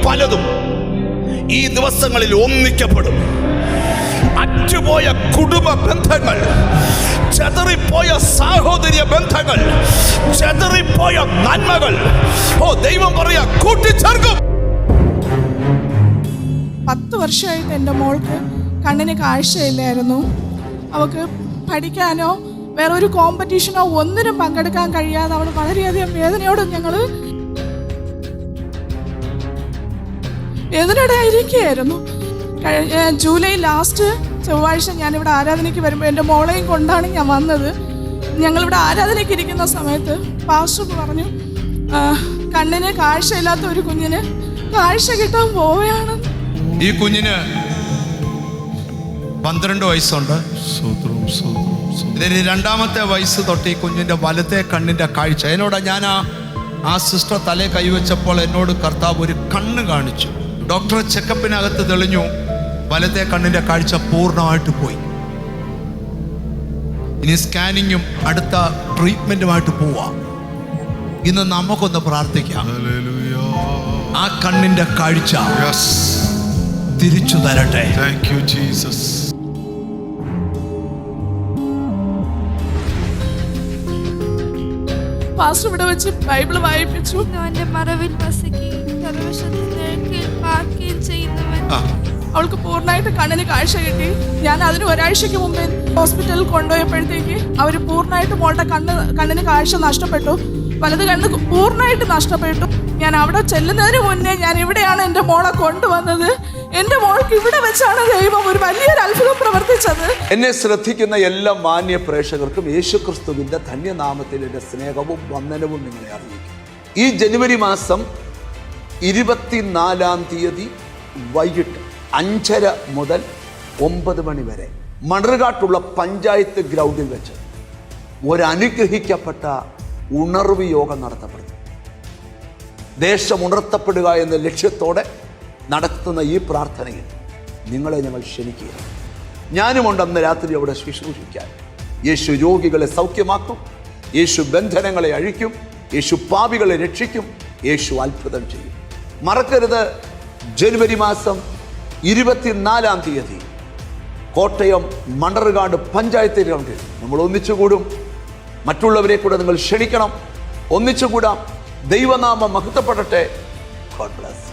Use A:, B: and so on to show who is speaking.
A: പലതും ഈ ദിവസങ്ങളിൽ ഒന്നിക്കപ്പെടും. അറ്റുപോയ കുടുംബ ബന്ധങ്ങൾ, ചെതറിപ്പോയ സാഹോദര്യ ബന്ധങ്ങൾ, ചെതറിപ്പോയ നന്മകൾ ദൈവം പറയാ കൂട്ടിച്ചേർക്കും.
B: 10 വർഷമായിട്ട് എൻ്റെ മോൾക്ക് കണ്ണിന് കാഴ്ചയില്ലായിരുന്നു. അവൾക്ക് പഠിക്കാനോ വേറെ ഒരു കോമ്പറ്റീഷനോ ഒന്നിനും പങ്കെടുക്കാൻ കഴിയാതെ അവൾ വളരെയധികം വേദനയോടെ ആയിരിക്കുകയായിരുന്നു. ജൂലൈ ലാസ്റ്റ് ചൊവ്വാഴ്ച ഞാനിവിടെ ആരാധനയ്ക്ക് വരുമ്പോൾ എൻ്റെ മോളെയും കൊണ്ടാണ് ഞാൻ വന്നത്. ഞങ്ങളിവിടെ ആരാധനയ്ക്ക് ഇരിക്കുന്ന സമയത്ത് പാസ്റ്റർ പറഞ്ഞു, കണ്ണിന് കാഴ്ചയില്ലാത്ത ഒരു കുഞ്ഞിന് കാഴ്ച കിട്ടാൻ പോവുകയാണ്.
A: ഈ കുഞ്ഞിന് 12 വയസ്സുണ്ട്. ഇതിന് 2ാമത്തെ വയസ്സ് തൊട്ട് ഈ കുഞ്ഞിൻ്റെ വലത്തെ കണ്ണിൻ്റെ കാഴ്ച എന്നോട് ഞാൻ ആ സിസ്റ്റർ തലേ കൈവച്ചപ്പോൾ എന്നോട് കർത്താവ് ഒരു കണ്ണ് കാണിച്ചു. ഡോക്ടർ ചെക്കപ്പിനകത്ത് തെളിഞ്ഞു, വലത്തെ കണ്ണിൻ്റെ കാഴ്ച പൂർണ്ണമായിട്ട് പോയി. ഇനി സ്കാനിങ്ങും അടുത്ത ട്രീറ്റ്മെന്റുമായിട്ട് പോവാം. ഇന്ന് നമുക്കൊന്ന് പ്രാർത്ഥിക്കാം, ആ കണ്ണിൻ്റെ കാഴ്ച തിരിച്ചു തരട്ടെ.
C: Thank you, Jesus.
B: പാസ്റ്റർ ഇവിടെ വെച്ച് ബൈബിൾ വായിപ്പിച്ചു.
D: അവന്റെ മറവിൽ വസിക്കുകയും സർവശക്തി നിഴലിൽ പാർക്കുകയും ചെയ്യുന്നവൻ.
B: അവൾക്ക് പൂർണ്ണമായിട്ട് കണ്ണിന് കാഴ്ച കിട്ടി. ഞാൻ അതിന് ഒരാഴ്ചയ്ക്ക് മുമ്പേ ഹോസ്പിറ്റലിൽ കൊണ്ടുപോയപ്പോഴത്തേക്ക് അവർ പൂർണ്ണമായിട്ട് മോളുടെ കണ്ണിന് കാഴ്ച നഷ്ടപ്പെട്ടു. വലത് കണ്ണ് പൂർണ്ണമായിട്ട് നഷ്ടപ്പെട്ടു. ഞാൻ അവിടെ ചെല്ലുന്നതിന് മുന്നേ ഞാൻ ഇവിടെയാണ് എൻ്റെ മോളെ കൊണ്ടുവന്നത്. എൻ്റെ മോൾക്ക് ഇവിടെ വെച്ചാണ് ദൈവം ഒരു വലിയൊരു അത്ഭുതം പ്രവർത്തിച്ചത്.
E: എന്നെ ശ്രദ്ധിക്കുന്ന എല്ലാ മാന്യ പ്രേക്ഷകർക്കും യേശുക്രിസ്തുവിൻ്റെ ധന്യനാമത്തിൽ എൻ്റെ സ്നേഹവും വന്ദനവും നിങ്ങളെ അറിയിക്കും. ഈ ജനുവരി മാസം 24-ാം തീയതി വൈകിട്ട് 5:30 മുതൽ 9 മണി വരെ മണർകാട്ടുള്ള പഞ്ചായത്ത് ഗ്രൗണ്ടിൽ വെച്ച് ഒരു അനുഗ്രഹിക്കപ്പെട്ട ഉണർവ് യോഗം നടത്തപ്പെടുന്നു. ദേശം ഉണർത്തപ്പെടുക എന്ന ലക്ഷ്യത്തോടെ നടത്തുന്ന ഈ പ്രാർത്ഥനയിൽ നിങ്ങളെ ഞങ്ങൾ ക്ഷണിക്കുക. ഞാനുമുണ്ട് അന്ന് രാത്രി അവിടെ ശുശ്രൂഷിക്കാൻ. യേശു രോഗികളെ സൗഖ്യമാക്കും, യേശു ബന്ധനങ്ങളെ അഴിക്കും, യേശു പാപികളെ രക്ഷിക്കും, യേശു അത്ഭുതം ചെയ്യും. മറക്കരുത്, ജനുവരി മാസം 24-ാം തീയതി കോട്ടയം മണർകാട് പഞ്ചായത്ത് ഗ്രൗണ്ടിൽ നമ്മൾ ഒന്നിച്ചുകൂടും. മറ്റുള്ളവരെ കൂടെ നിങ്ങൾ ക്ഷണിക്കണം. ഒന്നിച്ചുകൂടാം. ദൈവനാമം മഹത്വപ്പെടട്ടെ. God bless.